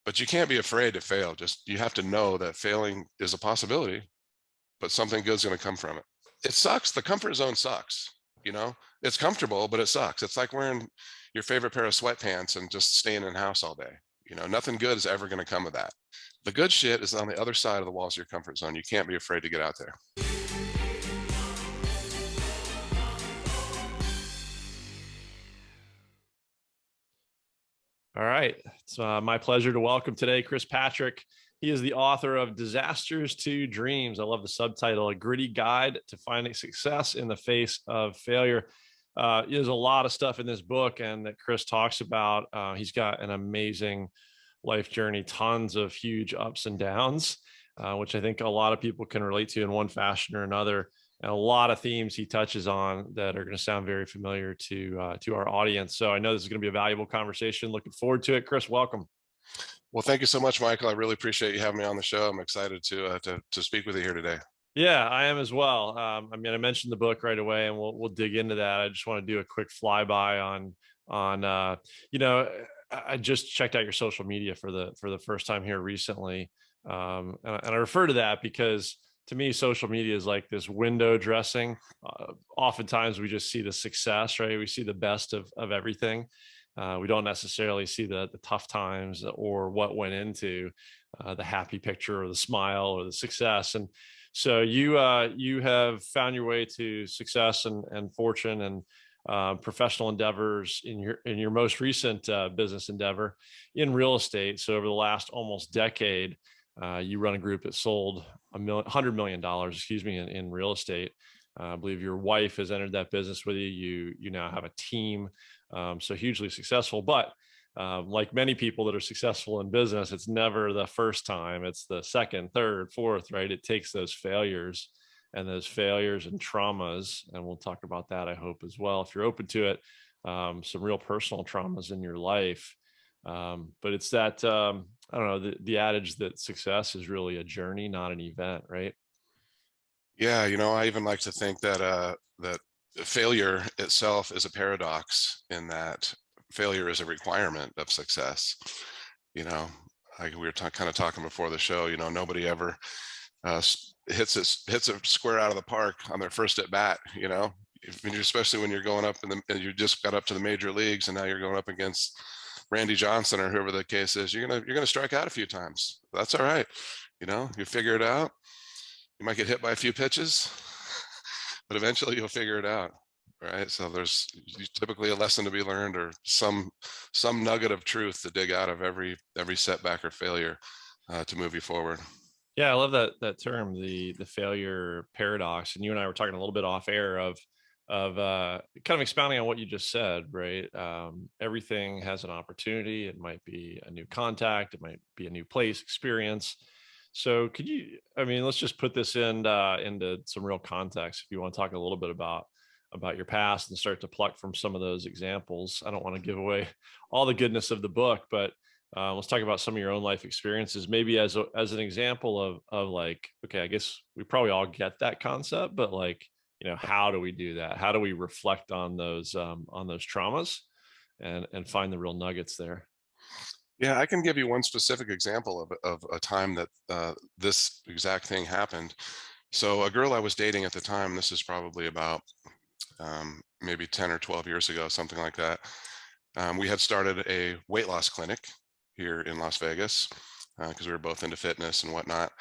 but you can't be afraid to fail. Just, you have to know that failing is a possibility, but something good's going to come from it. It sucks. The comfort zone sucks. You know, it's comfortable, but it sucks. It's like wearing your favorite pair of sweatpants and just staying in the house all day. You know, nothing good is ever going to come of that. The good shit is on the other side of the walls of your comfort zone. You can't be afraid to get out there. All right. It's my pleasure to welcome today Chris Patrick. He is the author of Disasters to Dreams. I love the subtitle, A Gritty Guide to Finding Success in the Face of Failure. There's a lot of stuff in this book and that Chris talks about. He's got an amazing life journey, tons of huge ups and downs, which I think a lot of people can relate to in one fashion or another. And a lot of themes he touches on that are going to sound very familiar to our audience. So I know this is going to be a valuable conversation. Looking forward to it. Chris, welcome. Well, thank you so much, Michael. I really appreciate you having me on the show. I'm excited to speak with you here today. Yeah, I am as well. I mean, I mentioned the book right away, and we'll dig into that. I just want to do a quick flyby on I just checked out your social media for the first time here recently, and I refer to that because to me, social media is like this window dressing. Oftentimes, we just see the success, right? We see the best of everything. We don't necessarily see the tough times or what went into the happy picture or the smile or the success. And so you have found your way to success and fortune and professional endeavors in your most recent business endeavor in real estate. So over the last almost decade, you run a group that sold $100 million, in real estate. I believe your wife has entered that business with you. You now have a team, so hugely successful. But like many people that are successful in business, it's never the first time. It's the second, third, fourth, right? It takes those failures and traumas, and we'll talk about that, I hope, as well, if you're open to it. Some real personal traumas in your life. But it's that, I don't know, the adage that success is really a journey, not an event, right? Yeah, you know, I even like to think that that failure itself is a paradox, in that failure is a requirement of success. You know, like we were kind of talking before the show. You know, nobody ever hits a square out of the park on their first at bat. You know, especially when you're going up and you just got up to the major leagues, and now you're going up against Randy Johnson or whoever the case is. You're gonna strike out a few times. That's all right. You know, you figure it out. You might get hit by a few pitches, but eventually you'll figure it out, right? So there's typically a lesson to be learned, or some nugget of truth to dig out of every setback or failure to move you forward. Yeah, I love that term, the failure paradox. And you and I were talking a little bit off air of kind of expounding on what you just said, right? Everything has an opportunity. It might be a new contact, it might be a new place, experience. So could you, I mean, let's just put this into some real context. If you want to talk a little bit about your past and start to pluck from some of those examples. I don't want to give away all the goodness of the book, but let's talk about some of your own life experiences, maybe as an example of like, okay, I guess we probably all get that concept, but like, you know, how do we do that? How do we reflect on those traumas and find the real nuggets there? Yeah, I can give you one specific example of a time that this exact thing happened. So a girl I was dating at the time, this is probably about maybe 10 or 12 years ago, something like that. We had started a weight loss clinic here in Las Vegas because we were both into fitness and whatnot.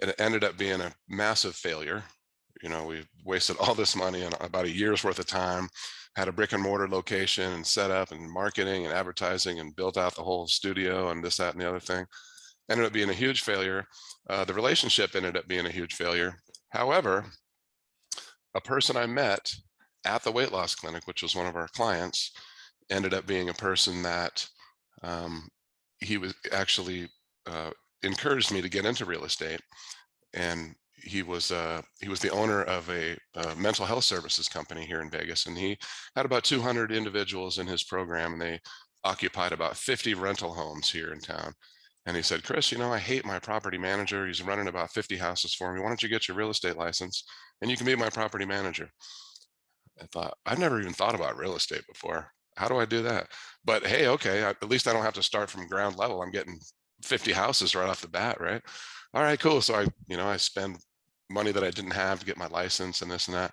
And it ended up being a massive failure. You know, we wasted all this money and about a year's worth of time, had a brick and mortar location and set up and marketing and advertising and built out the whole studio and this, that, and the other thing. Ended up being a huge failure. The relationship ended up being a huge failure. However, a person I met at the weight loss clinic, which was one of our clients, ended up being a person that he was actually encouraged me to get into real estate. And he was the owner of a mental health services company here in Vegas, and he had about 200 individuals in his program, and they occupied about 50 rental homes here in town. And he said, Chris, you know, I hate my property manager. He's running about 50 houses for me. Why don't you get your real estate license and you can be my property manager? I thought, I've never even thought about real estate before. How do I do that? But hey, okay, at least I don't have to start from ground level. I'm getting 50 houses right off the bat, right? All right, cool. So I spend money that I didn't have to get my license and this and that,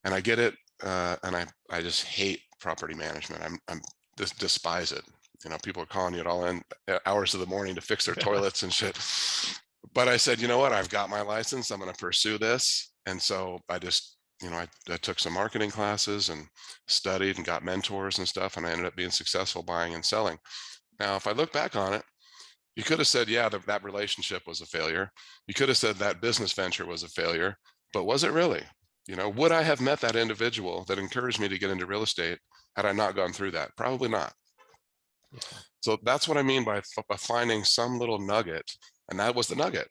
and I get it, and I just hate property management. I'm just despise it. People are calling you at all in hours of the morning to fix their Yeah. toilets and shit. But I said, you know what? I've got my license. I'm going to pursue this. And so I just, I took some marketing classes and studied and got mentors and stuff. And I ended up being successful buying and selling. Now, if I look back on it, you could have said, yeah, that relationship was a failure. You could have said that business venture was a failure, but was it really? Would I have met that individual that encouraged me to get into real estate had I not gone through that? Probably not. Yeah. So that's what I mean by finding some little nugget, and that was the nugget.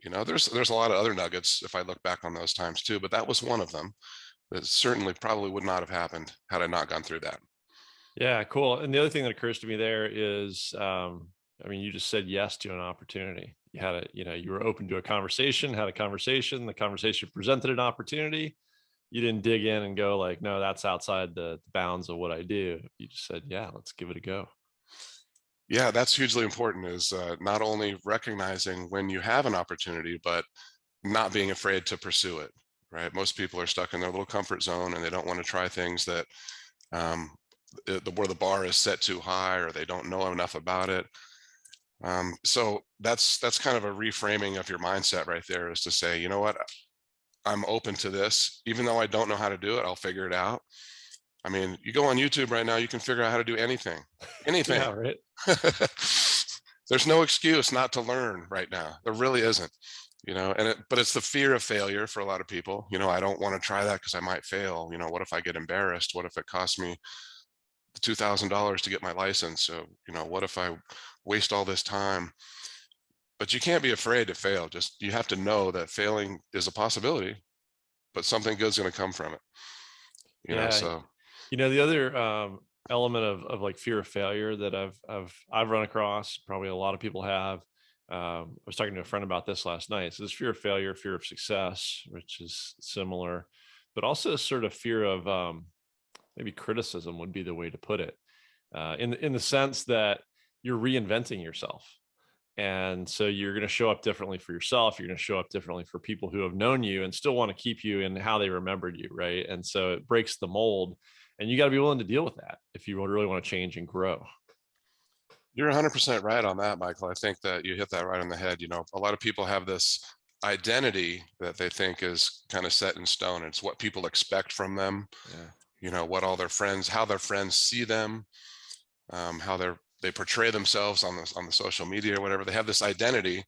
There's a lot of other nuggets if I look back on those times too, but that was one of them. That certainly probably would not have happened had I not gone through that. Yeah, cool. And the other thing that occurs to me there is, I mean, you just said yes to an opportunity. You had a, you were open to a conversation, had a conversation, the conversation presented an opportunity. You didn't dig in and go like, no, that's outside the bounds of what I do. You just said, yeah, let's give it a go. Yeah, that's hugely important. Is not only recognizing when you have an opportunity, but not being afraid to pursue it. Right. Most people are stuck in their little comfort zone, and they don't want to try things that um, where the bar is set too high, or they don't know enough about it. So that's kind of a reframing of your mindset right there, is to say, you know what, I'm open to this, even though I don't know how to do it, I'll figure it out. I mean, you go on YouTube right now, you can figure out how to do anything, anything. Yeah, right. There's no excuse not to learn right now. There really isn't, but it's the fear of failure for a lot of people. I don't want to try that because I might fail. What if I get embarrassed? What if it costs me $2,000 to get my license? So, what if I waste all this time? But you can't be afraid to fail. Just you have to know that failing is a possibility, but something good's going to come from it. Yeah. So The other element of like fear of failure that I've run across, probably a lot of people have. I was talking to a friend about this last night. So this fear of failure, fear of success, which is similar, but also sort of fear of maybe criticism would be the way to put it. In the sense that you're reinventing yourself. And so you're going to show up differently for yourself. You're going to show up differently for people who have known you and still want to keep you in how they remembered you. Right. And so it breaks the mold, and you got to be willing to deal with that if you really want to change and grow. you're 100% right on that, Michael. I think that you hit that right on the head. A lot of people have this identity that they think is kind of set in stone. It's what people expect from them, Yeah. what all their friends, how their friends see them, how they portray themselves on the social media or whatever. They have this identity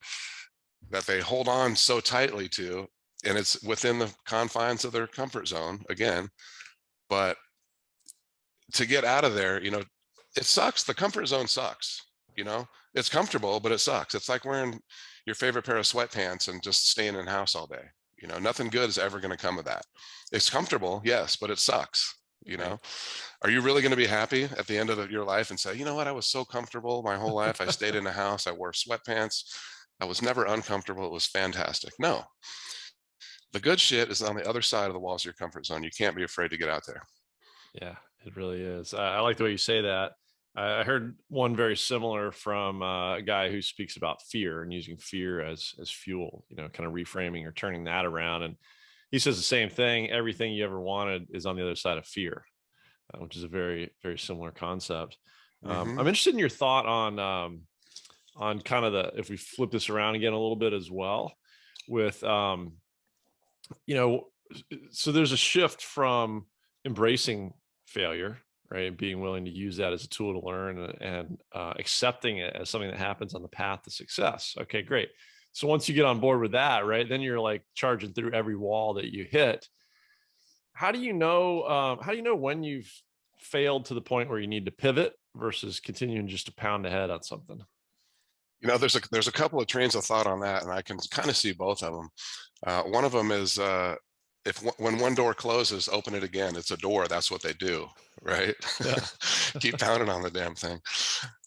that they hold on so tightly to, and it's within the confines of their comfort zone again. But to get out of there, it sucks. The comfort zone sucks. It's comfortable, but it sucks. It's like wearing your favorite pair of sweatpants and just staying in the house all day. Nothing good is ever going to come of that. It's comfortable, yes, but it sucks. Right. Are you really going to be happy at the end of your life and say, you know what, I was so comfortable my whole life. I stayed in the house. I wore sweatpants. I was never uncomfortable. It was fantastic. No, the good shit is on the other side of the walls of your comfort zone. You can't be afraid to get out there. Yeah, it really is. I like the way you say that. I heard one very similar from a guy who speaks about fear and using fear as fuel, kind of reframing or turning that around. And he says the same thing. Everything you ever wanted is on the other side of fear, which is a very, very similar concept. Hmm. I'm interested in your thought on kind of if we flip this around again a little bit as well with, you know, so there's a shift from embracing failure, right? Being willing to use that as a tool to learn and accepting it as something that happens on the path to success. Okay, great. So once you get on board with that, right, then you're like charging through every wall that you hit. How do you know? How do you know when you've failed to the point where you need to pivot versus continuing just to pound ahead on something? There's a couple of trains of thought on that, and I can kind of see both of them. One of them is when one door closes, open it again. It's a door. That's what they do, right? Yeah. Keep pounding on the damn thing.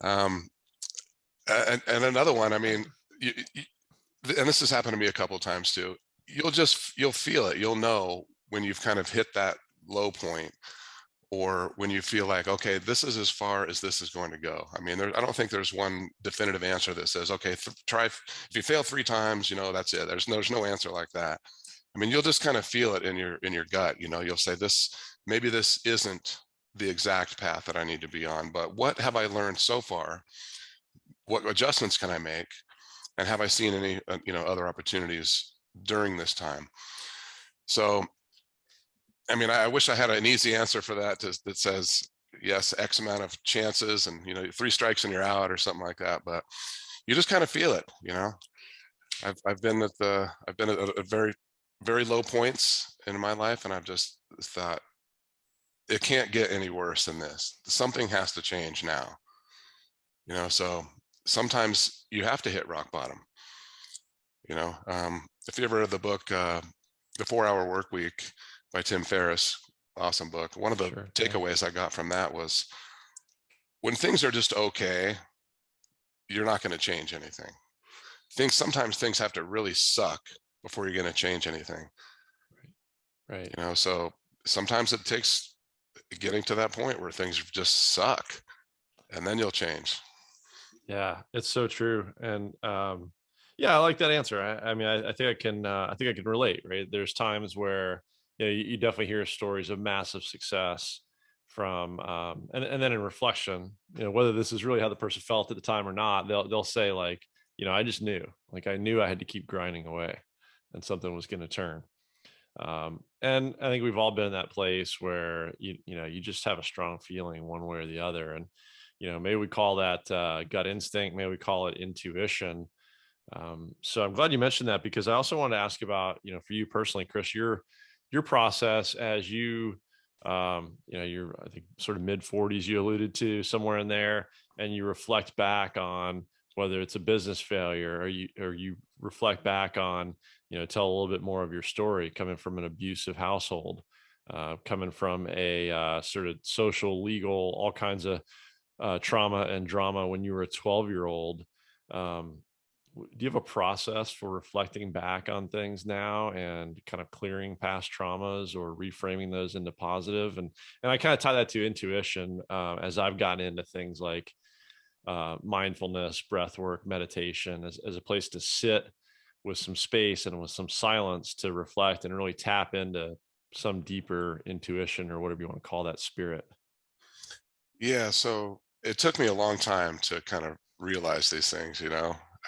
Um, and another one. I mean, and this has happened to me a couple of times too. You'll feel it. You'll know when you've kind of hit that low point, or when you feel like, okay, this is as far as this is going to go. I mean, I don't think there's one definitive answer that says, okay, try, if you fail 3 times, that's it. There's no answer like that. I mean, you'll just kind of feel it in your gut. You'll say, this, maybe this isn't the exact path that I need to be on, but what have I learned so far? What adjustments can I make? And have I seen any, other opportunities during this time? So, I mean, I wish I had an easy answer for that that says, yes, X amount of chances and, 3 strikes and you're out or something like that. But you just kind of feel it. I've been at very, very low points in my life, and I've just thought it can't get any worse than this. Something has to change now. So sometimes you have to hit rock bottom. If you ever read the book, The 4 Hour Work Week by Tim Ferriss, awesome book. One of the Sure. Yeah. takeaways I got from that was, when things are just okay, you're not going to change anything. Sometimes things have to really suck before you're going to change anything. Right. So sometimes it takes getting to that point where things just suck, and then you'll change. Yeah, it's so true. And yeah, I like that answer. I mean, I think I think I can relate, right? There's times where you definitely hear stories of massive success from and then in reflection, whether this is really how the person felt at the time or not, they'll say like, I just knew, like I knew I had to keep grinding away and something was going to turn. And I think we've all been in that place where you just have a strong feeling one way or the other. And maybe we call that gut instinct, maybe we call it intuition. So I'm glad you mentioned that, because I also want to ask about, for you personally, Chris, your process as you're, I think, sort of mid 40s, you alluded to somewhere in there, and you reflect back on whether it's a business failure, or you reflect back on, tell a little bit more of your story, coming from an abusive household, coming from a sort of social, legal, all kinds of trauma and drama when you were a 12-year-old. Do you have a process for reflecting back on things now and kind of clearing past traumas or reframing those into positive? And I kind of tie that to intuition, as I've gotten into things like mindfulness, breath work, meditation, as a place to sit with some space and with some silence to reflect and really tap into some deeper intuition, or whatever you want to call that, spirit. Yeah, so it took me a long time to kind of realize these things.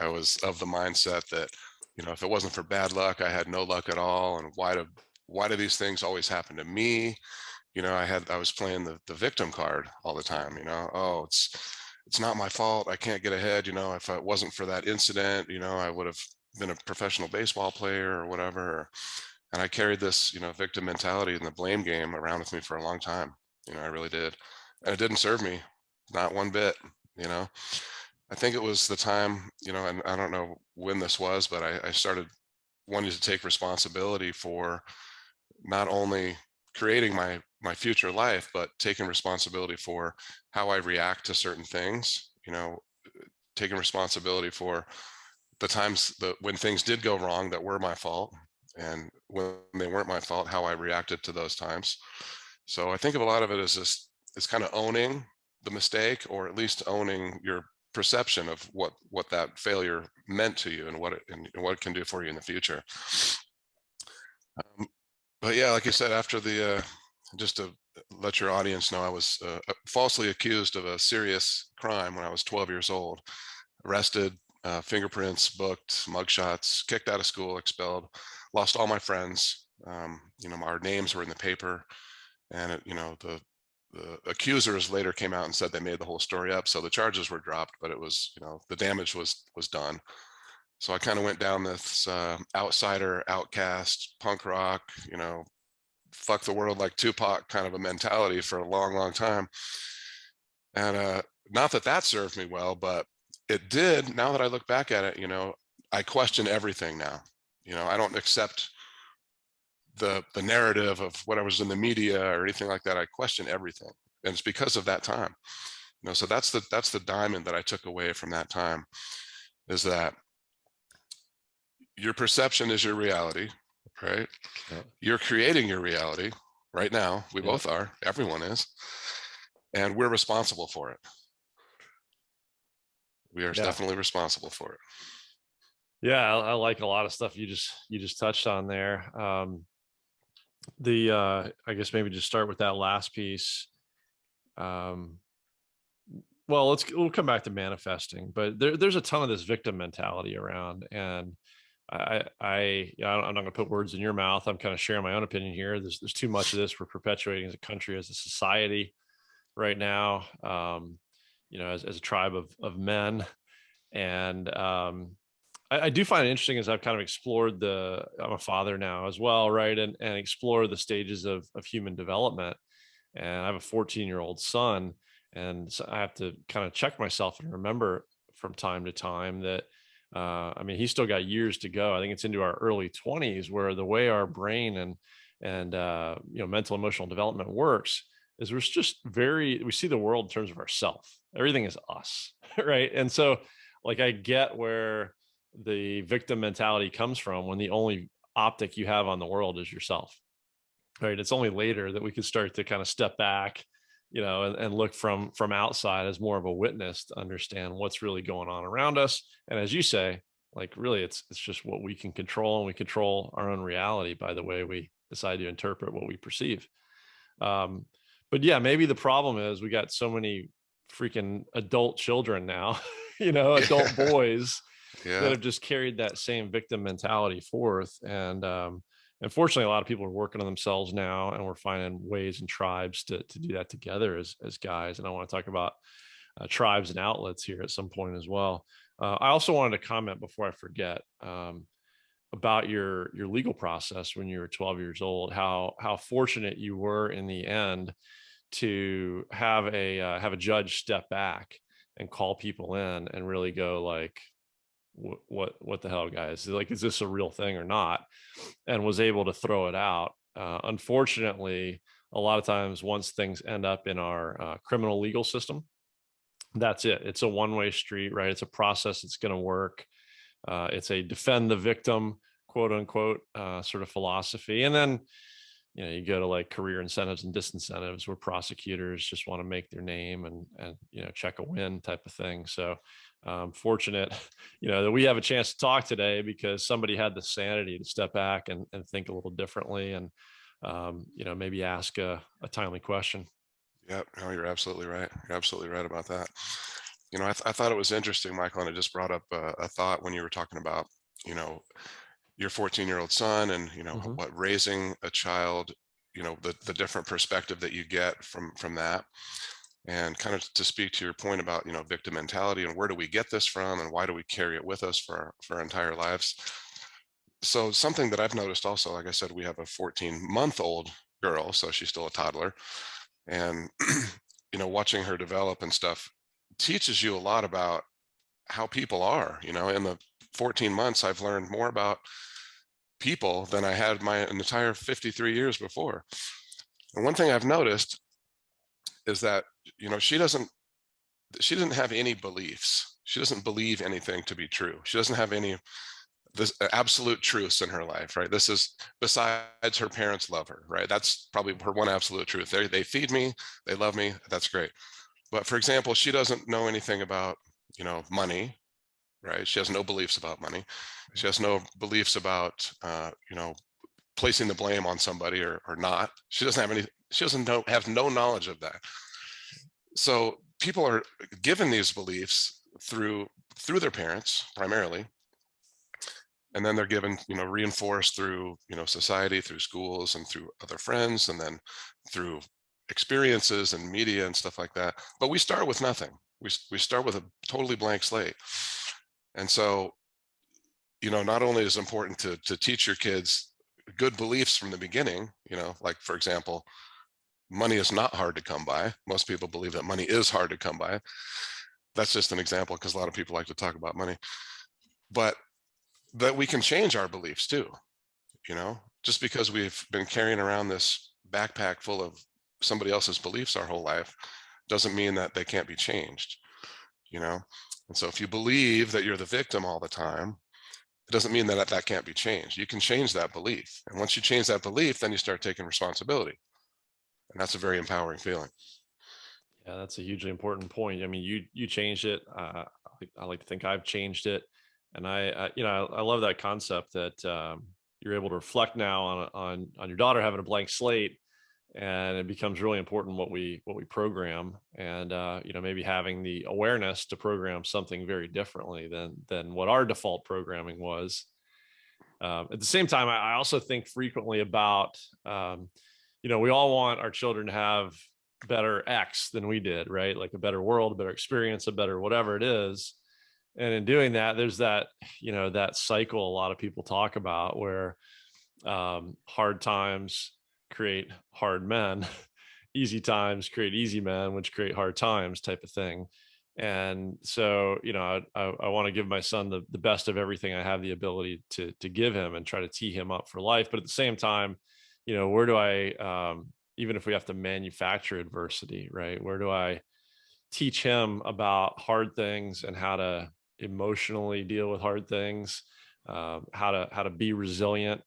I was of the mindset that, if it wasn't for bad luck, I had no luck at all. And why do these things always happen to me? I was playing the victim card all the time. Oh, it's not my fault. I can't get ahead. If it wasn't for that incident, I would have been a professional baseball player or whatever. And I carried this, victim mentality and the blame game around with me for a long time. I really did. And it didn't serve me, not one bit. You know, I think it was the time, and I don't know when this was, but I started wanting to take responsibility for not only creating my future life, but taking responsibility for how I react to certain things. Taking responsibility for the times that when things did go wrong that were my fault, and when they weren't my fault, how I reacted to those times. So I think of a lot of it as just, it's kind of owning the mistake, or at least owning your perception of what that failure meant to you, and what it can do for you in the future. Um, but yeah, like I said, after just to let your audience know, I was falsely accused of a serious crime when I was 12 years old, arrested, fingerprints booked, mugshots, kicked out of school, expelled, lost all my friends. Our names were in the paper, and the accusers later came out and said they made the whole story up. So the charges were dropped, but it was, the damage was done. So I kind of went down this outsider, outcast, punk rock, fuck the world like Tupac kind of a mentality for a long, long time. And not that that served me well, but it did. Now that I look back at it, I question everything now. I don't accept the narrative of what I was in the media or anything like that. I question everything. And it's because of that time. So that's the diamond that I took away from that time, is that your perception is your reality, right? Yeah. You're creating your reality. right now. We Yeah. both are. Everyone is. And we're responsible for it. We are Yeah. definitely responsible for it. Yeah. I like a lot of stuff you just touched on there. The I guess maybe just start with that last piece. Um, well, we'll come back to manifesting, but there's a ton of this victim mentality around, and yeah, I'm not going to put words in your mouth. I'm kind of sharing my own opinion here. There's too much of this we're perpetuating as a country, as a society right now. As a tribe of men, and I do find it interesting as I've kind of explored I'm a father now as well, right? And explore the stages of human development. And I have a 14-year-old son. And so I have to kind of check myself and remember from time to time that, I mean, he's still got years to go. I think it's into our early 20s where the way our brain and mental emotional development works is we see the world in terms of ourself. Everything is us, right? And so, like, I get where the victim mentality comes from when the only optic you have on the world is yourself, right? It's only later that we can start to kind of step back, and look from outside as more of a witness to understand what's really going on around us. And as you say, like, really, it's just what we can control, and we control our own reality by the way we decide to interpret what we perceive. um, but yeah, maybe the problem is we got so many freaking adult children now, adult Yeah. boys that Yeah. have just carried that same victim mentality forth. And unfortunately, a lot of people are working on themselves now, and we're finding ways and tribes to do that together as guys. And I want to talk about tribes and outlets here at some point as well. I also wanted to comment before I forget, about your legal process when you were 12 years old. How fortunate you were in the end to have a judge step back and call people in and really go like, what the hell, guys? Like, is this a real thing or not? And was able to throw it out. Unfortunately, a lot of times once things end up in our criminal legal system, that's it. It's a one-way street, right? It's a process that's going to work. It's a defend the victim, quote unquote, sort of philosophy. And then, you go to like career incentives and disincentives where prosecutors just want to make their name and check a win type of thing. So fortunate, that we have a chance to talk today because somebody had the sanity to step back and think a little differently, and maybe ask a timely question. Yeah. No, you're absolutely right. You're absolutely right about that. I thought it was interesting, Michael, and it just brought up a thought when you were talking about, you know, your 14-year-old son and, Hmm. what raising a child, the different perspective that you get from that. And kind of to speak to your point about, victim mentality and where do we get this from and why do we carry it with us for our entire lives. So something that I've noticed also, like I said, we have a 14-month-old girl, so she's still a toddler. And, watching her develop and stuff teaches you a lot about how people are. In the 14 months, I've learned more about people than I had my entire 53 years before. And one thing I've noticed is that, she doesn't have any beliefs. She doesn't believe anything to be true. She doesn't have any this absolute truths in her life, right? This is besides her parents love her, right? That's probably her one absolute truth. They feed me, they love me, that's great. But for example, she doesn't know anything about, money, right? She has no beliefs about money. She has no beliefs about, placing the blame on somebody or not. She doesn't have any. She doesn't know have no knowledge of that. So people are given these beliefs through their parents primarily, and then they're given, reinforced through, society, through schools, and through other friends, and then through experiences and media and stuff like that. But we start with nothing. We start with a totally blank slate. And so, not only is it important to teach your kids good beliefs from the beginning, like for example, money is not hard to come by. Most people believe that money is hard to come by. That's just an example because a lot of people like to talk about money, but that we can change our beliefs too. Just because we've been carrying around this backpack full of somebody else's beliefs our whole life doesn't mean that they can't be changed. you know and so if you believe that you're the victim all the time, it doesn't mean that that can't be changed. You can change that belief, and once you change that belief, then you start taking responsibility. And that's a very empowering feeling. Yeah, that's a hugely important point. I mean, you changed it. I like to think I've changed it, and I love that concept that you're able to reflect now on your daughter having a blank slate, and it becomes really important what we program, and maybe having the awareness to program something very differently than what our default programming was. At the same time, I also think frequently about, we all want our children to have better X than we did, right? Like a better world, a better experience, a better whatever it is. And in doing that, there's that, that cycle a lot of people talk about where hard times create hard men, easy times create easy men, which create hard times type of thing. And so, I want to give my son the best of everything I have the ability to give him and try to tee him up for life. But at the same time, where do even if we have to manufacture adversity, right? Where do I teach him about hard things and how to emotionally deal with hard things, how to be resilient,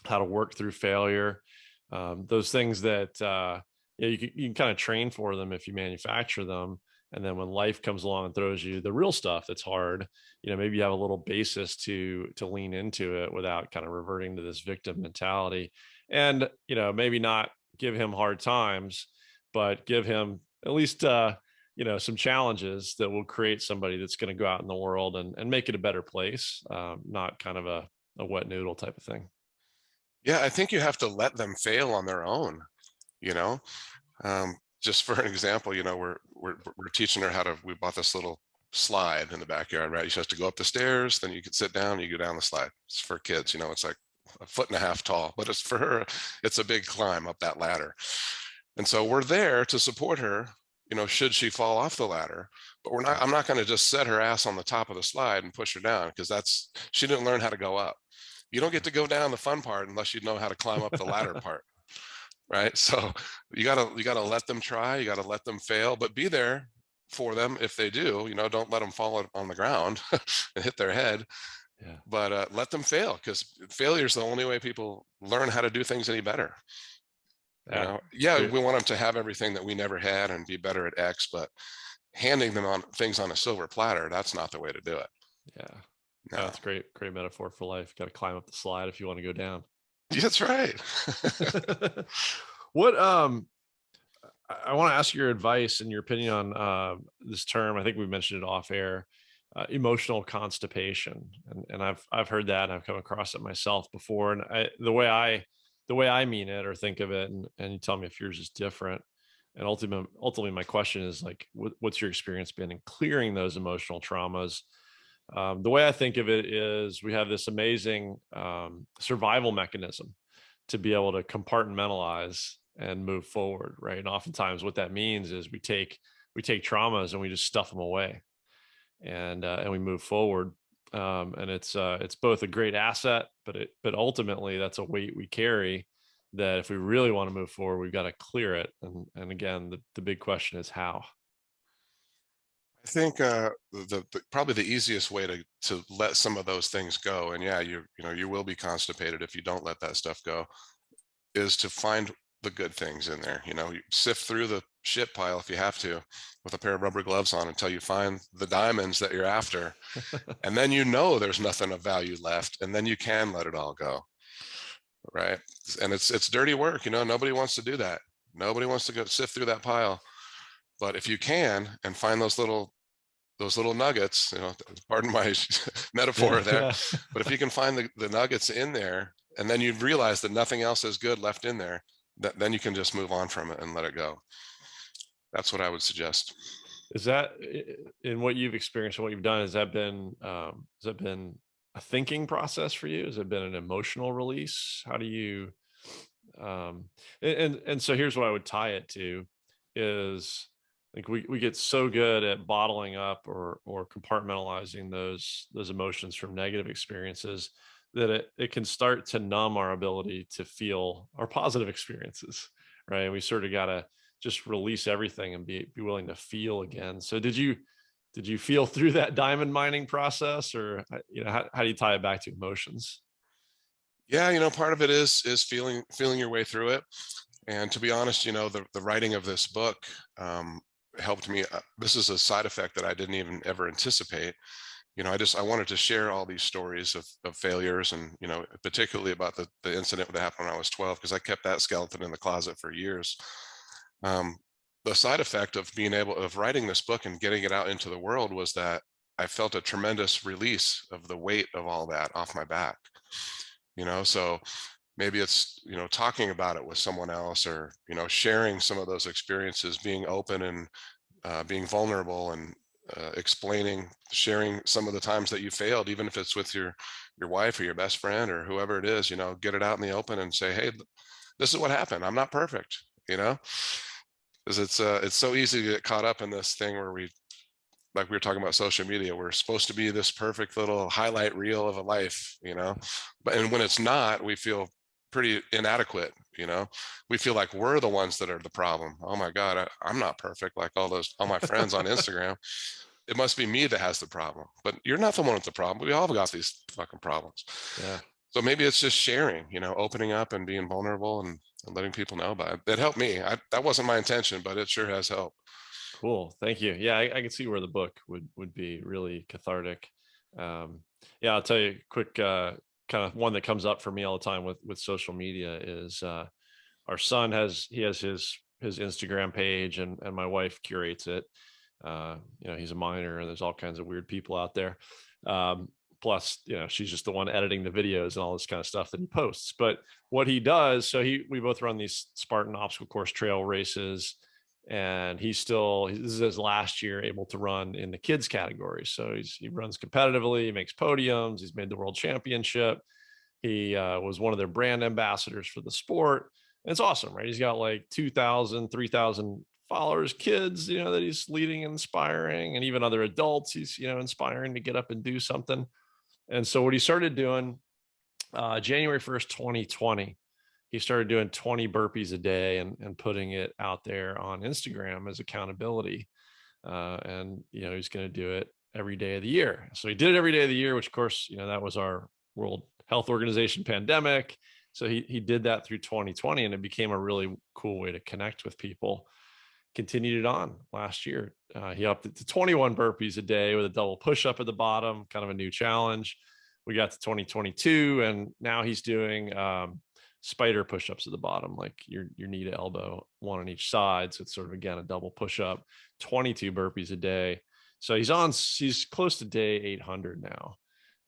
how to work through failure, those things that you can kind of train for them if you manufacture them. And then when life comes along and throws you the real stuff that's hard, maybe you have a little basis to lean into it without kind of reverting to this victim mentality. And maybe not give him hard times, but give him at least some challenges that will create somebody that's going to go out in the world and make it a better place, not kind of a wet noodle type of thing. Yeah, I think you have to let them fail on their own, you know? Just for an example, we're teaching her how to, we bought this little slide in the backyard, right? She has to go up the stairs, then you can sit down, you go down the slide. It's for kids, it's like a foot and a half tall, but it's for her, it's a big climb up that ladder. And so we're there to support her, should she fall off the ladder, but I'm not going to just set her ass on the top of the slide and push her down, because she didn't learn how to go up. You don't get to go down the fun part unless you know how to climb up the ladder part, right? So you gotta let them try, you gotta let them fail, but be there for them if they do. Don't let them fall on the ground and hit their head, Yeah. but let them fail, because failure is the only way people learn how to do things any better. Yeah. Yeah, Great. we want them to have everything that we never had and be better at X, but handing them on things on a silver platter, that's not the way to do it. Yeah. Oh, No. it's great. Great metaphor for life. Got to climb up the slide if you want to go down. That's right. What I want to ask your advice and your opinion on this term. I think we mentioned it off air, emotional constipation, and I've heard that and I've come across it myself before. And the way I mean it or think of it, and you tell me if yours is different. And ultimately, my question is like, what's your experience been in clearing those emotional traumas? The way I think of it is we have this amazing survival mechanism to be able to compartmentalize and move forward, right? And oftentimes, what that means is we take traumas and we just stuff them away, and we move forward. And it's both a great asset, but ultimately that's a weight we carry. That if we really want to move forward, we've got to clear it. And again, the big question is how. I think probably the easiest way to let some of those things go, and yeah, you will be constipated if you don't let that stuff go, is to find the good things in there. You sift through the shit pile if you have to, with a pair of rubber gloves on, until you find the diamonds that you're after, and then there's nothing of value left, and then you can let it all go, right? And it's dirty work. Nobody wants to do that. Nobody wants to go sift through that pile. But if you can and find those little nuggets, pardon my metaphor Yeah, there, yeah. but if you can find the nuggets in there, and then you realize that nothing else is good left in there, then you can just move on from it and let it go. That's what I would suggest. Is that in what you've experienced and what you've done? Has that been a thinking process for you? Has it been an emotional release? How do you? And so here's what I would tie it to is like we get so good at bottling up or compartmentalizing those emotions from negative experiences that it can start to numb our ability to feel our positive experiences, right? And we sort of got to just release everything and be willing to feel again. So did you feel through that diamond mining process, or how do you tie it back to emotions? Yeah, part of it is feeling your way through it. And to be honest, the writing of this book um, helped me. This is a side effect that I didn't even ever anticipate. I wanted to share all these stories of failures, and particularly about the incident that happened when I was 12, because I kept that skeleton in the closet for years. um, the side effect of writing this book and getting it out into the world was that I felt a tremendous release of the weight of all that off my back. So maybe it's talking about it with someone else, or sharing some of those experiences, being open and being vulnerable, and sharing some of the times that you failed, even if it's with your wife or your best friend or whoever it is. Get it out in the open and say, hey, this is what happened. I'm not perfect. you know because it's so easy to get caught up in this thing where like we were talking about social media, we're supposed to be this perfect little highlight reel of a life. And when it's not, we feel pretty inadequate. We feel like we're the ones that are the problem. Oh my God, I'm not perfect like all my friends on Instagram. It must be me that has the problem. But you're not the one with the problem. We all got these fucking problems. Yeah. So maybe it's just sharing, opening up and being vulnerable, and letting people know about it. It helped me. That wasn't my intention, but it sure has helped. Cool. Thank you. Yeah, I can see where the book would be really cathartic. Um, yeah, I'll tell you a quick kind of one that comes up for me all the time with social media is our son has his Instagram page, and my wife curates it. He's a minor, and there's all kinds of weird people out there. Um, Plus, she's just the one editing the videos and all this kind of stuff that he posts. But what he does, so we both run these Spartan obstacle course trail races, and this is his last year able to run in the kids category. So he runs competitively, he makes podiums, he's made the world championship. He was one of their brand ambassadors for the sport. And it's awesome, right? He's got like 2,000, 3,000 followers, kids, that he's leading, inspiring, and even other adults he's, inspiring to get up and do something. And so what he started doing, January 1st, 2020, he started doing 20 burpees a day and putting it out there on Instagram as accountability. And, he's going to do it every day of the year. So he did it every day of the year, which of course, that was our World Health Organization pandemic. So he did that through 2020, and it became a really cool way to connect with people. Continued it on last year. He upped it to 21 burpees a day with a double push up at the bottom, kind of a new challenge. We got to 2022, and now he's doing spider push-ups at the bottom, like your knee to elbow, one on each side. So it's sort of, again, a double push-up, 22 burpees a day. So he's close to day 800 now.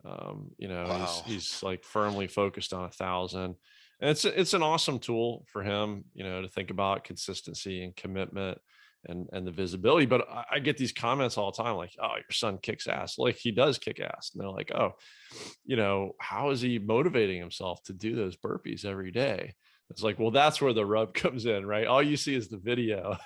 Wow. He's like firmly focused on 1,000. And it's an awesome tool for him, to think about consistency and commitment and the visibility. But I get these comments all the time, like, oh, your son kicks ass. Like, he does kick ass. And they're like, oh, how is he motivating himself to do those burpees every day? It's like, well, that's where the rub comes in, right? All you see is the video.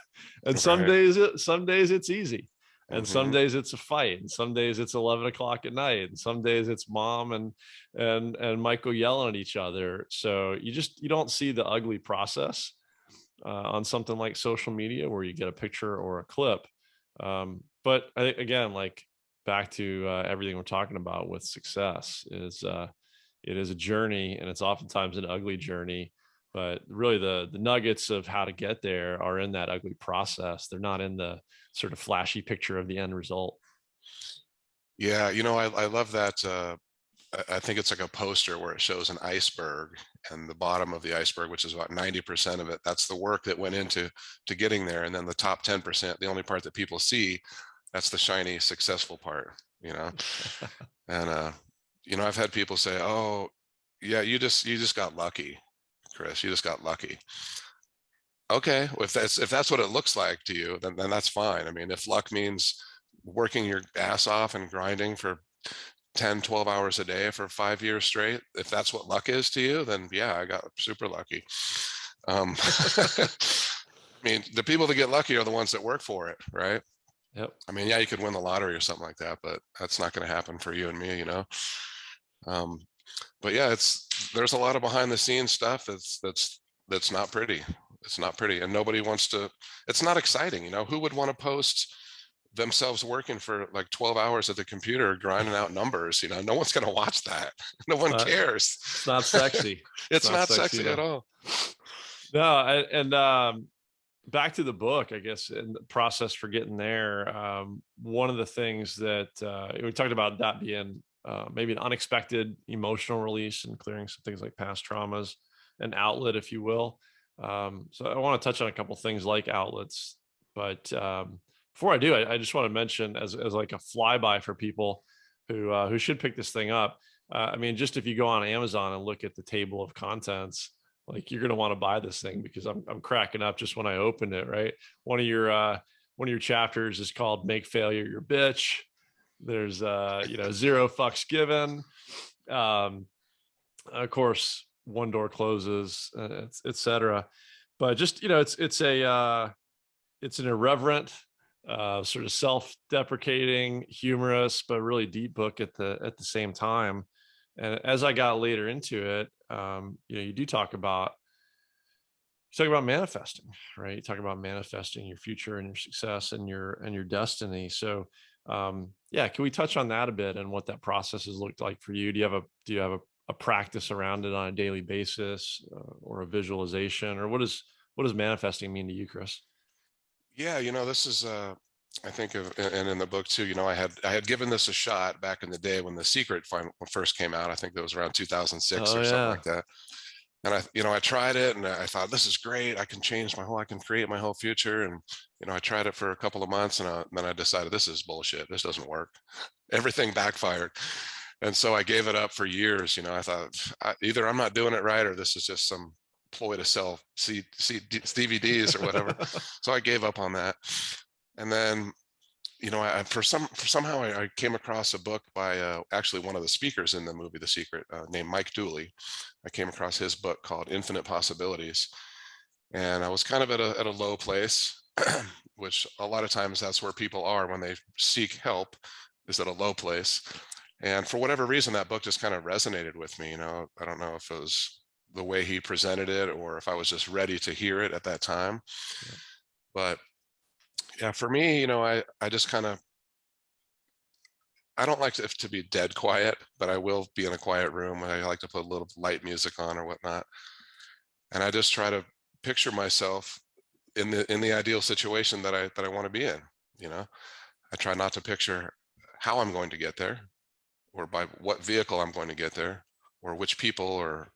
And Right. some days it's easy. And some Hmm. days it's a fight, and some days it's 11 o'clock at night, and some days it's mom and Michael yelling at each other. So you don't see the ugly process on something like social media where you get a picture or a clip. But I think, again, like, back to everything we're talking about with success is it is a journey, and it's oftentimes an ugly journey. But really, the nuggets of how to get there are in that ugly process. They're not in the sort of flashy picture of the end result. Yeah, I love that. I think it's like a poster where it shows an iceberg, and the bottom of the iceberg, which is about 90% of it, that's the work that went into getting there. And then the top 10%, the only part that people see, that's the shiny, successful part, you know? And, I've had people say, oh, yeah, you just got lucky, Chris, you just got lucky. Okay, well, if that's what it looks like to you, then that's fine. I mean, if luck means working your ass off and grinding for 10, 12 hours a day for 5 years straight, if that's what luck is to you, then yeah, I got super lucky. I mean, the people that get lucky are the ones that work for it, right? Yep. I mean, yeah, you could win the lottery or something like that, but that's not going to happen for you and me. Um, but yeah, there's a lot of behind the scenes stuff that's not pretty. It's not pretty, and nobody wants to. It's not exciting. Who would want to post themselves working for like 12 hours at the computer grinding out numbers? No one's going to watch that. No It's one not cares. it's not sexy. It's It's not not sexy at sexy at all. all. No, and back to the book, I guess, and the process for getting there. One of the things that we talked about that being maybe an unexpected emotional release and clearing some things like past traumas, an outlet, if you will. So I want to touch on a couple things like outlets, but before I do, I just want to mention as like a flyby for people who should pick this thing up. I mean, just if you go on Amazon and look at the table of contents, like you're going to want to buy this thing because I'm cracking up just when I opened it, right? One of your chapters is called Make Failure Your Bitch. There's zero fucks given. Of course, one door closes, etc. But just, it's an irreverent, sort of self-deprecating, humorous, but really deep book at the same time. And as I got later into it, you do talk about manifesting, right? You talk about manifesting your future and your success and your destiny. So, yeah, can we touch on that a bit and what that process has looked like for you? Do you have a practice around it on a daily basis, or a visualization, or what does manifesting mean to you, Chris? Yeah, this is I think of, and in the book too, I had given this a shot back in the day when The Secret first came out. I think that was around 2006 Oh or something yeah. like that. And I tried it and I thought, this is great. I can create my whole future. And, I tried it for a couple of months and then I decided this is bullshit. This doesn't work. Everything backfired. And so I gave it up for years. I thought either I'm not doing it right or this is just some ploy to sell DVDs or whatever. So I gave up on that. And then, somehow I came across a book by actually one of the speakers in the movie The Secret, named Mike Dooley. I came across his book called Infinite Possibilities, and I was kind of at a low place, which a lot of times that's where people are when they seek help, is at a low place. And for whatever reason, that book just kind of resonated with me. I don't know if it was the way he presented it or if I was just ready to hear it at that time. Yeah. But yeah, for me, I just kind of, I don't like to be dead quiet, but I will be in a quiet room. I like to put a little light music on or whatnot. And I just try to picture myself in the ideal situation that I want to be in. You know, I try not to picture how I'm going to get there or by what vehicle I'm going to get there or which people or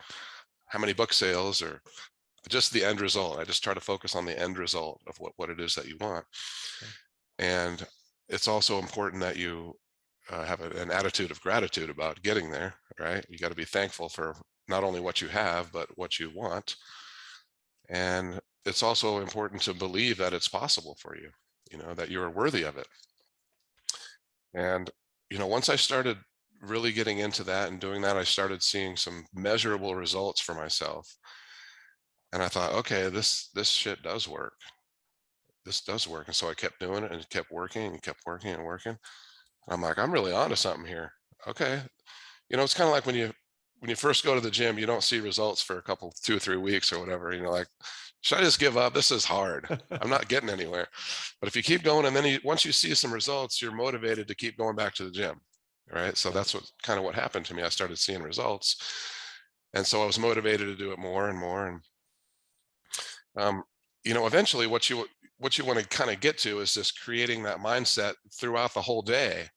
how many book sales or just the end result. I just try to focus on the end result of what it is that you want. Okay. And it's also important that you have an attitude of gratitude about getting there, right? You got to be thankful for not only what you have, but what you want. And it's also important to believe that it's possible for you, that you're worthy of it. And, once I started really getting into that and doing that, I started seeing some measurable results for myself. And I thought, okay, this shit does work. This does work. And so I kept doing it and kept working and kept working and working. I'm like, I'm really onto something here. Okay. It's kind of like when you first go to the gym, you don't see results for a couple, 2 or 3 weeks or whatever. Like, should I just give up? This is hard. I'm not getting anywhere. But if you keep going and then once you see some results, you're motivated to keep going back to the gym. Right. So Yeah. that's what happened to me. I started seeing results. And so I was motivated to do it more and more. And eventually what you want to kind of get to is just creating that mindset throughout the whole day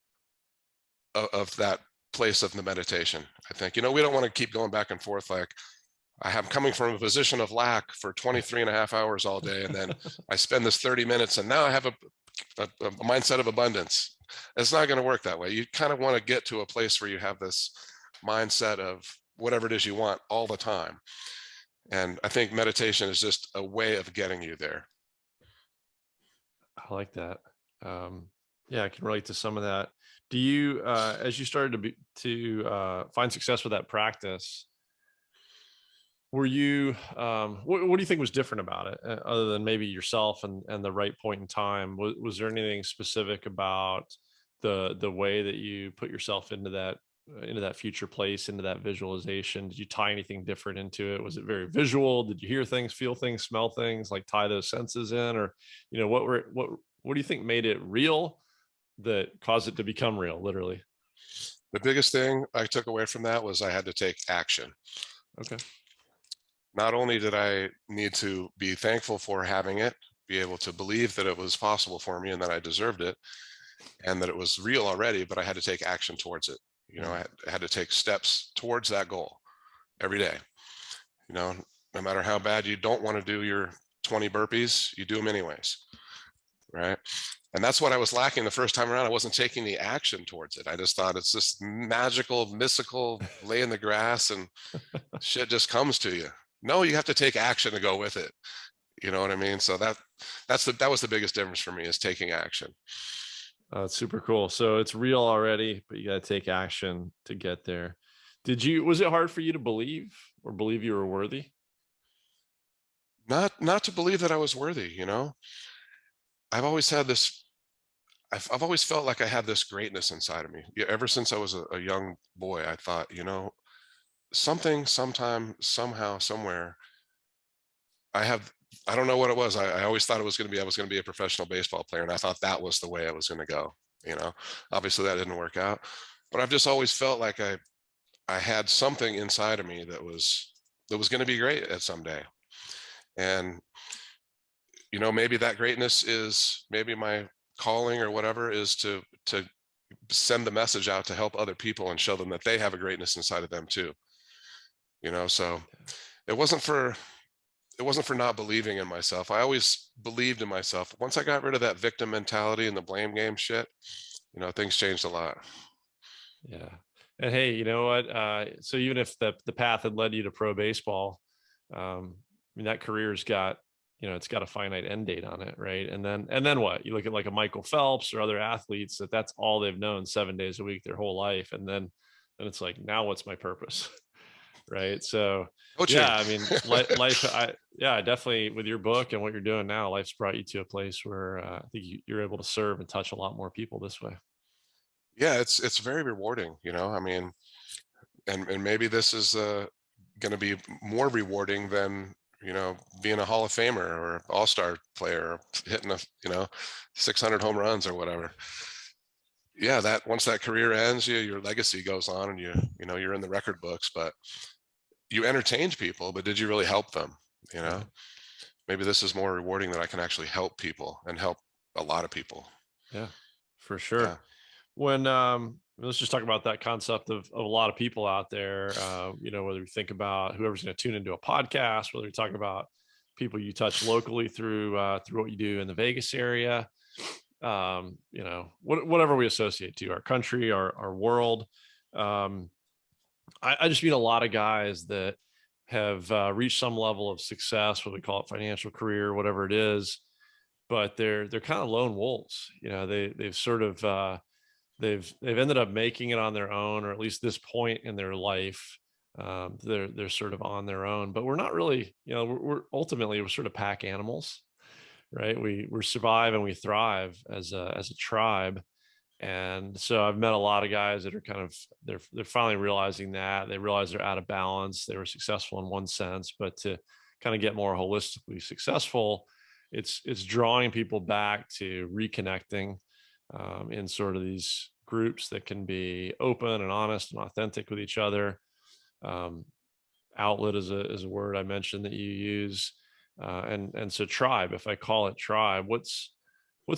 of that place of the meditation. I think, we don't want to keep going back and forth like I am coming from a position of lack for 23 and a half hours all day. And then I spend this 30 minutes and now I have a mindset of abundance. It's not going to work that way. You kind of want to get to a place where you have this mindset of whatever it is you want all the time. And I think meditation is just a way of getting you there. I like that. Yeah, I can relate to some of that. Do you, as you started to find success with that practice, were you, what do you think was different about it, other than maybe yourself and the right point in time? Was there anything specific about the way that you put yourself into that future place, into that visualization? Did you tie anything different into it? Was it very visual? Did you hear things, feel things, smell things, like tie those senses in? Or, what do you think made it real that caused it to become real, literally? The biggest thing I took away from that was I had to take action. Okay. not only did I need to be thankful for having it, be able to believe that it was possible for me and that I deserved it and that it was real already, but I had to take action towards it. Mm. I had to take steps towards that goal every day. You know, no matter how bad you don't want to do your 20 burpees, you do them anyways, right? And that's what I was lacking the first time around. I wasn't taking the action towards it. I just thought it's this magical, mystical lay in the grass and shit just comes to you. No, you have to take action to go with it. You know what I mean? So that was the biggest difference for me, is taking action. It's super cool. So it's real already, but you got to take action to get there. Was it hard for you to believe or believe you were worthy? Not to believe that I was worthy, you know? I've always had this I've always felt like I had this greatness inside of me. Yeah, ever since I was a young boy, I thought, something, sometime, somehow, somewhere, I have, I don't know what it was. I always thought I was going to be a professional baseball player. And I thought that was the way I was going to go. You know, obviously that didn't work out, but I've just always felt like I had something inside of me that was going to be great at some day. And, maybe that greatness is, maybe my calling or whatever is to send the message out to help other people and show them that they have a greatness inside of them too. So it wasn't for it wasn't for not believing in myself. I always believed in myself. Once I got rid of that victim mentality and the blame game shit, things changed a lot. Yeah. And hey, you know what? So even if the path had led you to pro baseball, I mean that career's got, it's got a finite end date on it, right? And then what? You look at like a Michael Phelps or other athletes that's all they've known 7 days a week their whole life, and then it's like, now what's my purpose? Right? So Coaching. yeah, I mean, life. Yeah, definitely with your book and what you're doing now, life's brought you to a place where I think you're able to serve and touch a lot more people this way. Yeah, it's very rewarding. I mean, and maybe this is going to be more rewarding than being a Hall of Famer or All-Star player, or hitting 600 home runs or whatever. Yeah, that once that career ends, your legacy goes on, and you're in the record books. But you entertained people, but did you really help them? You know, Right. maybe this is more rewarding, that I can actually help people and help a lot of people. Yeah, for Yeah. sure. When let's just talk about that concept of a lot of people out there. Whether you think about whoever's going to tune into a podcast, whether you're talking about people you touch locally through what you do in the Vegas area, whatever we associate to our country, our world. Um, I just meet a lot of guys that have reached some level of success, what we call it, financial career, whatever it is, but they're kind of lone wolves. They've sort of they've ended up making it on their own, or at least this point in their life. They're sort of on their own, but we're not really, we're ultimately, we're sort of pack animals, right? We survive and we thrive as a tribe. And so I've met a lot of guys that are kind of, they're finally realizing that they realize they're out of balance. They were successful in one sense, but to kind of get more holistically successful, it's drawing people back to reconnecting in sort of these groups that can be open and honest and authentic with each other. Um, Outlet is a word I mentioned that you use, and so tribe. If I call it tribe, what's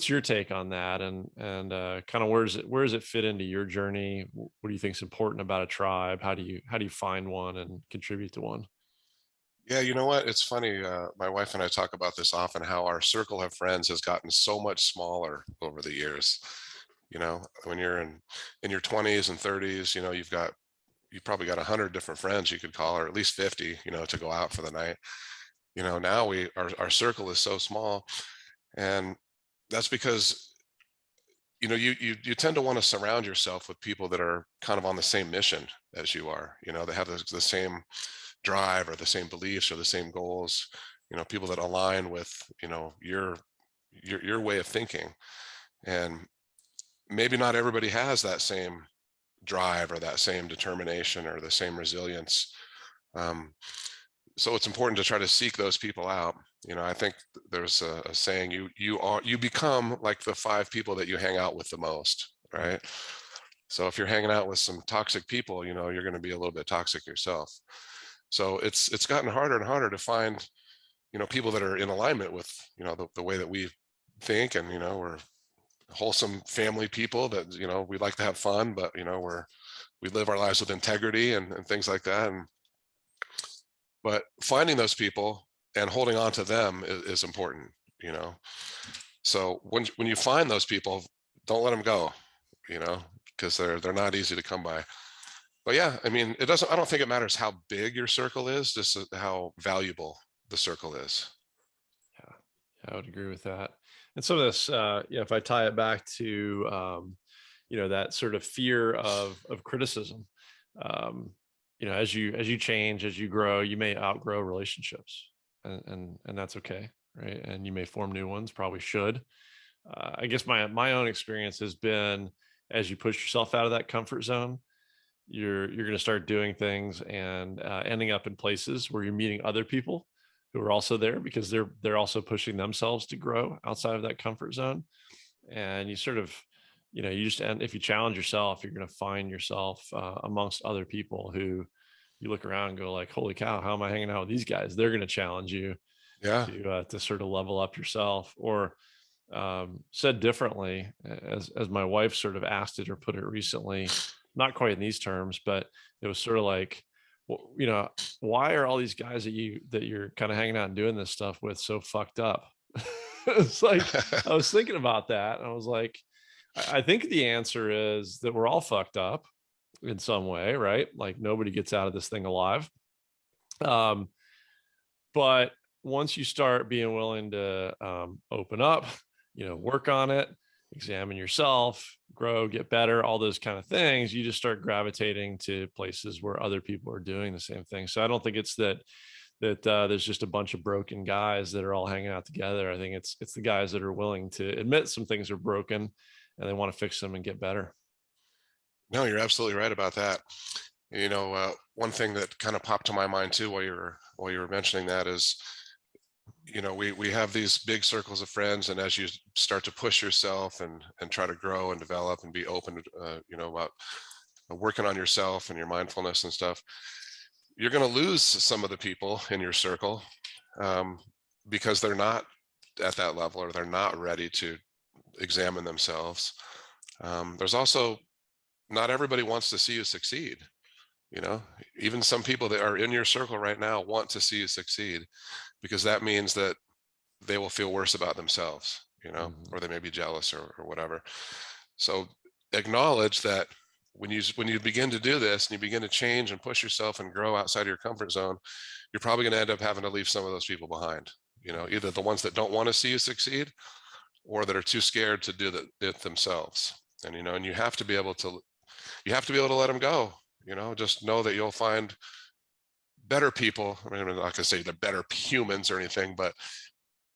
your take on that, and kind of where does it fit into your journey? What do you think is important about a tribe? How do you find one and contribute to one? Yeah, you know what? It's funny. My wife and I talk about this often, how our circle of friends has gotten so much smaller over the years. When you're in your 20s and 30s, you probably got 100 different friends you could call, or at least 50, to go out for the night. Now our circle is so small, and that's because you tend to want to surround yourself with people that are kind of on the same mission as you are. They have the same drive or the same beliefs or the same goals. People that align with your way of thinking. And maybe not everybody has that same drive or that same determination or the same resilience. Um, so it's important to try to seek those people out. I think there's a saying, you become like the 5 people that you hang out with the most, Mm. right? So if you're hanging out with some toxic people, you're going to be a little bit toxic yourself. So it's gotten harder and harder to find, people that are in alignment with, the way that we think, and, we're wholesome family people that, we like to have fun, but, we live our lives with integrity and things like that. But finding those people and holding on to them is important, you know. So when you find those people, don't let them go, you know, because they're not easy to come by. But yeah, I mean, it doesn't. I don't think it matters how big your circle is, just how valuable the circle is. Yeah, yeah, I would agree with that. And some of this, if I tie it back to, that sort of fear of criticism, um, as you change, as you grow, you may outgrow relationships, and that's okay, right? And you may form new ones, probably should. I guess my own experience has been, as you push yourself out of that comfort zone, you're going to start doing things and ending up in places where you're meeting other people who are also there because they're also pushing themselves to grow outside of that comfort zone. And you sort of, you just end, if you challenge yourself, you're going to find yourself amongst other people who you look around and go like, holy cow, how am I hanging out with these guys? They're going to challenge you Yeah, to sort of level up yourself. Or said differently, as my wife sort of asked it or put it recently, not quite in these terms, but it was sort of like, why are all these guys that you're kind of hanging out and doing this stuff with so fucked up? It's like I was thinking about that, and I was like, I think the answer is that we're all fucked up in some way, right? Like nobody gets out of this thing alive. Um, but once you start being willing to open up, work on it, examine yourself, grow, get better, all those kind of things, you just start gravitating to places where other people are doing the same thing. So I don't think it's that there's just a bunch of broken guys that are all hanging out together. I think it's the guys that are willing to admit some things are broken and they want to fix them and get better. no, you're absolutely right about that. One thing that kind of popped to my mind too while you were mentioning that is, we have these big circles of friends, and as you start to push yourself and try to grow and develop and be open, about working on yourself and your mindfulness and stuff, you're going to lose some of the people in your circle, um, because they're not at that level, or they're not ready to examine themselves. There's also, not everybody wants to see you succeed. You know, even some people that are in your circle right now want to see you succeed, because that means that they will feel worse about themselves, Mhm. or they may be jealous, or whatever. So acknowledge that when you begin to do this and you begin to change and push yourself and grow outside your comfort zone, you're probably going to end up having to leave some of those people behind. Either the ones that don't want to see you succeed, or that are too scared to do it themselves. And you have to be able to let them go. Just know that you'll find better people. I mean, I'm not going to say they're better humans or anything, but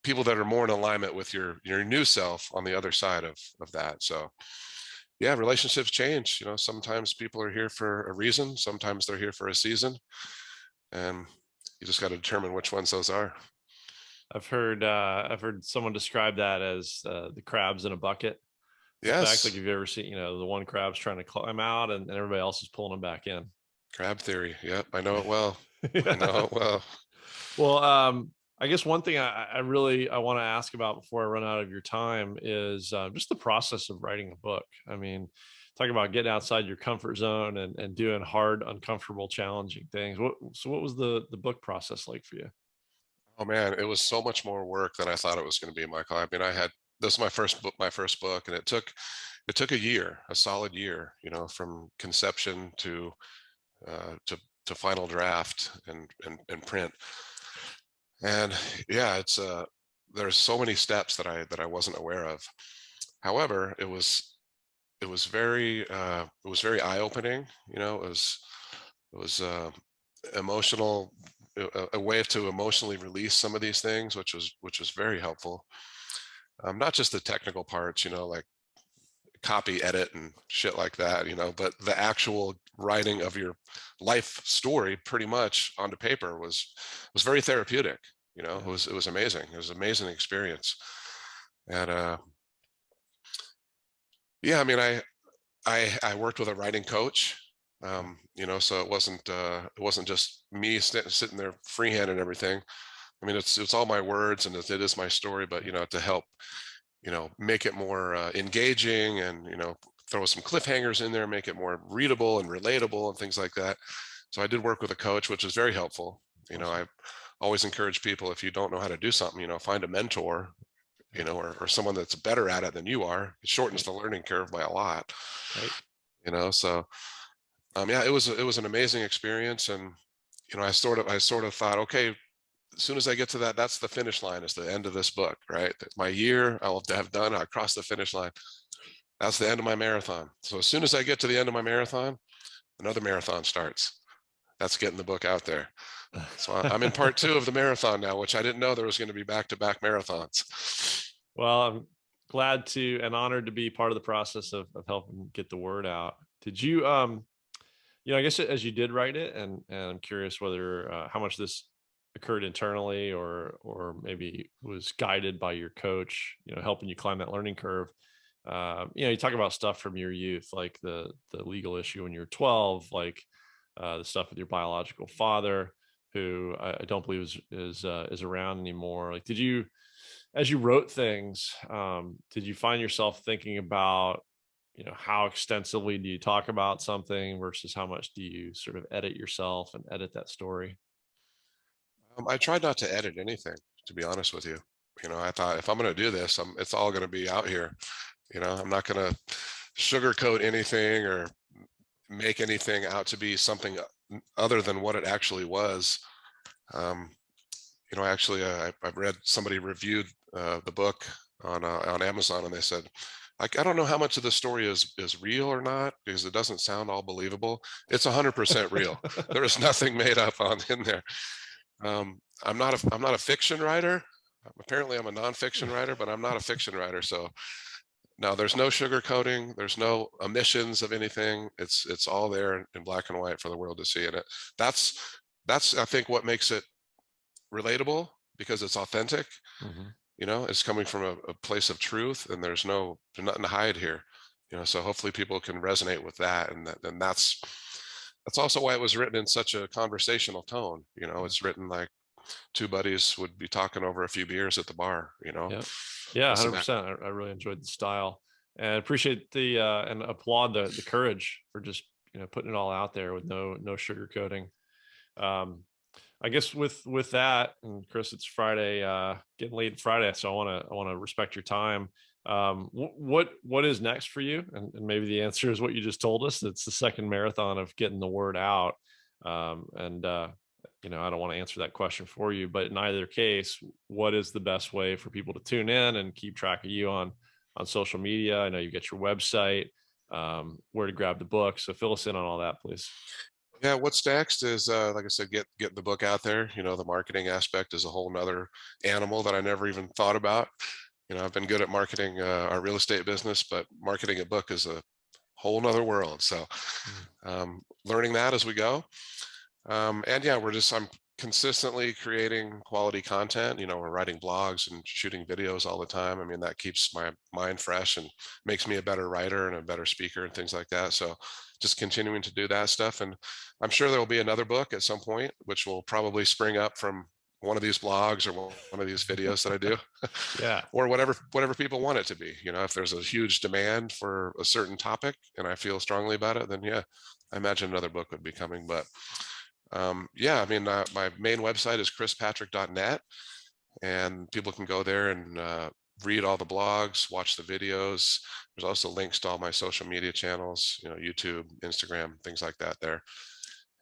people that are more in alignment with your new self on the other side of that. So yeah, relationships change. Sometimes people are here for a reason, sometimes they're here for a season, and you just got to determine which ones those are. I've heard someone describe that as the crabs in a bucket effect. Like, Yes, have you ever seen, the one crab's trying to climb out and everybody else is pulling him back in? crab theory. Yep, I know it well. I know Yeah. it well. Well, I guess one thing I want to ask about before I run out of your time is just the process of writing a book. I mean, talking about getting outside your comfort zone and doing hard, uncomfortable, challenging things. What was the book process like for you? Oh man, it was so much more work than I thought it was going to be, Michael. I mean, this is my first book, and it took a year, a solid year, from conception to final draft and print. And yeah, there's so many steps that I wasn't aware of. However, it was very eye-opening. It was emotional, a way to emotionally release some of these things, which was very helpful. Not just the technical parts, like copy edit and shit like that, but the actual writing of your life story pretty much onto paper was very therapeutic. It Yeah. was it was amazing. It was an amazing experience. And yeah, I mean, I worked with a writing coach, Okay. So it wasn't just me sitting there freehand and everything. I mean, it's all my words and it is my story, but to help make it more engaging and throw some cliffhangers in there, make it more readable and relatable and things like that. So I did work with a coach, which was very helpful. Awesome. I always encourage people, if you don't know how to do something, find a mentor, Yeah. or someone that's better at it than you are. It shortens Right. the learning curve by a lot. Right. So yeah, it was an amazing experience. And I sort of thought, okay, as soon as I get to that's the finish line, is the end of this book, right? My year I'll have done, I crossed the finish line. That's the end of my marathon. So as soon as I get to the end of my marathon, another marathon starts. That's getting the book out there. So I'm in part two of the marathon now, which I didn't know there was going to be back-to-back marathons. Well, I'm glad to and honored to be part of the process of helping get the word out. Did you, I guess as you did write it, and I'm curious whether how much this occurred internally or maybe was guided by your coach, helping you climb that learning curve. You talk about stuff from your youth, like the legal issue when you're 12, like the stuff with your biological father, who I don't believe is around anymore. Like, as you wrote things, did you find yourself thinking about, how extensively do you talk about something versus how much do you sort of edit yourself and edit that story? I tried not to edit anything, to be honest with you. I thought, if I'm going to do this, it's all going to be out here. I'm not going to sugarcoat anything or make anything out to be something other than what it actually was. Um, Actually, I've read, somebody reviewed the book on Amazon, and they said, I don't know how much of the story is real or not, because it doesn't sound all believable. It's 100% real. There is nothing made up on in there. I'm not a fiction writer. Apparently, I'm a nonfiction writer, but I'm not a fiction writer. So no, there's no sugarcoating. There's no omissions of anything. It's all there in black and white for the world to see. And that's that's I think what makes it relatable, because it's authentic. Hmm. It's coming from a place of truth, and there's nothing to hide here. So hopefully people can resonate with that, and that's also why it was written in such a conversational tone. It's written like two buddies would be talking over a few beers at the bar. Yeah. Yeah, That's the 100%. I really enjoyed the style and appreciate and applaud the courage for just, putting it all out there with no sugarcoating. Um, I guess with that, and Chris, it's Friday, getting late Friday, so I want to respect your time. What is next for you? And maybe the answer is what you just told us. It's the second marathon of getting the word out. And I don't want to answer that question for you, but in either case, what is the best way for people to tune in and keep track of you on social media? I know you get your website, where to grab the book. So fill us in on all that, please. Yeah, what's next is, like I said, get the book out there. The marketing aspect is a whole nother animal that I never even thought about. I've been good at marketing our real estate business, but marketing a book is a whole nother world. So Mm. learning that as we go. And yeah, I'm consistently creating quality content. We're writing blogs and shooting videos all the time. I mean, that keeps my mind fresh and makes me a better writer and a better speaker and things like that. So just continuing to do that stuff. And I'm sure there will be another book at some point, which will probably spring up from one of these blogs or one of these videos that I do, Yeah. or whatever people want it to be. If there's a huge demand for a certain topic and I feel strongly about it, then yeah, I imagine another book would be coming. But yeah, I mean, my main website is chrispatrick.net, and people can go there and read all the blogs, watch the videos. There's also links to all my social media channels, YouTube, Instagram, things like that there.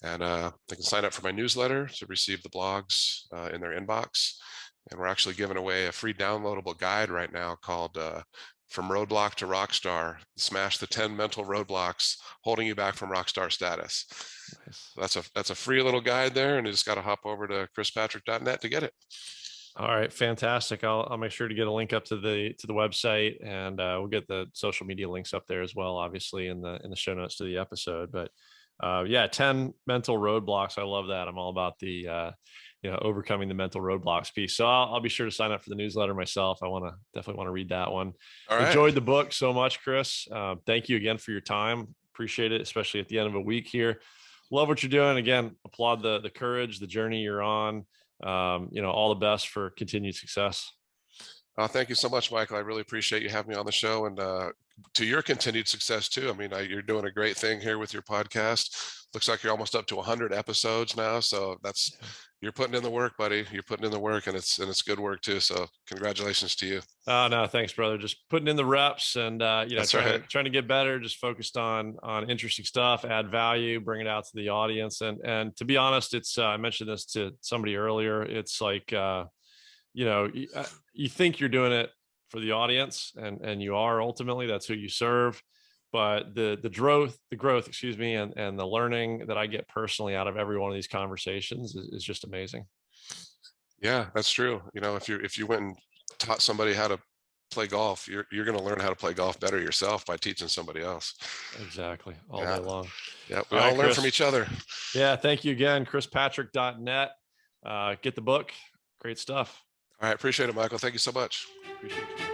And they can sign up for my newsletter to receive the blogs in their inbox. And we're actually giving away a free downloadable guide right now called From Roadblock to Rockstar: Smash the 10 Mental Roadblocks Holding You Back from Rockstar Status. Nice. That's a free little guide there, and you just got to hop over to chrispatrick.net to get it. All right, fantastic. I'll make sure to get a link up to the website, and we'll get the social media links up there as well, obviously in the show notes to the episode. But yeah, 10 mental roadblocks. I love that. I'm all about the overcoming the mental roadblocks piece. So I'll be sure to sign up for the newsletter myself. Definitely want to read that one. All right. Enjoyed the book so much, Chris. Thank you again for your time. appreciate it, especially at the end of a week here. Love what you're doing. Again, applaud the courage, the journey you're on. All the best for continued success. Thank you so much, Michael. I really appreciate you having me on the show, and to your continued success too. I mean, you're doing a great thing here with your podcast. Looks like you're almost up to 100 episodes now. So you're putting in the work, buddy. You're putting in the work, and it's good work too. So congratulations to you. Oh no, thanks, brother. Just putting in the reps and That's trying right. to get better. Just focused on interesting stuff, add value, bring it out to the audience. And to be honest, it's I mentioned this to somebody earlier. It's like you think you're doing it for the audience, and you are. Ultimately, that's who you serve. But the growth, excuse me, and the learning that I get personally out of every one of these conversations is just amazing. Yeah, that's true. If you went and taught somebody how to play golf, you're going to learn how to play golf better yourself by teaching somebody else. Exactly, all Yeah, day long. yeah, we All all right, learn from Chris. each other. Yeah, thank you again, chrispatrick.net. Get the book. Great stuff. All right, appreciate it, Michael. Thank you so much. Appreciate you.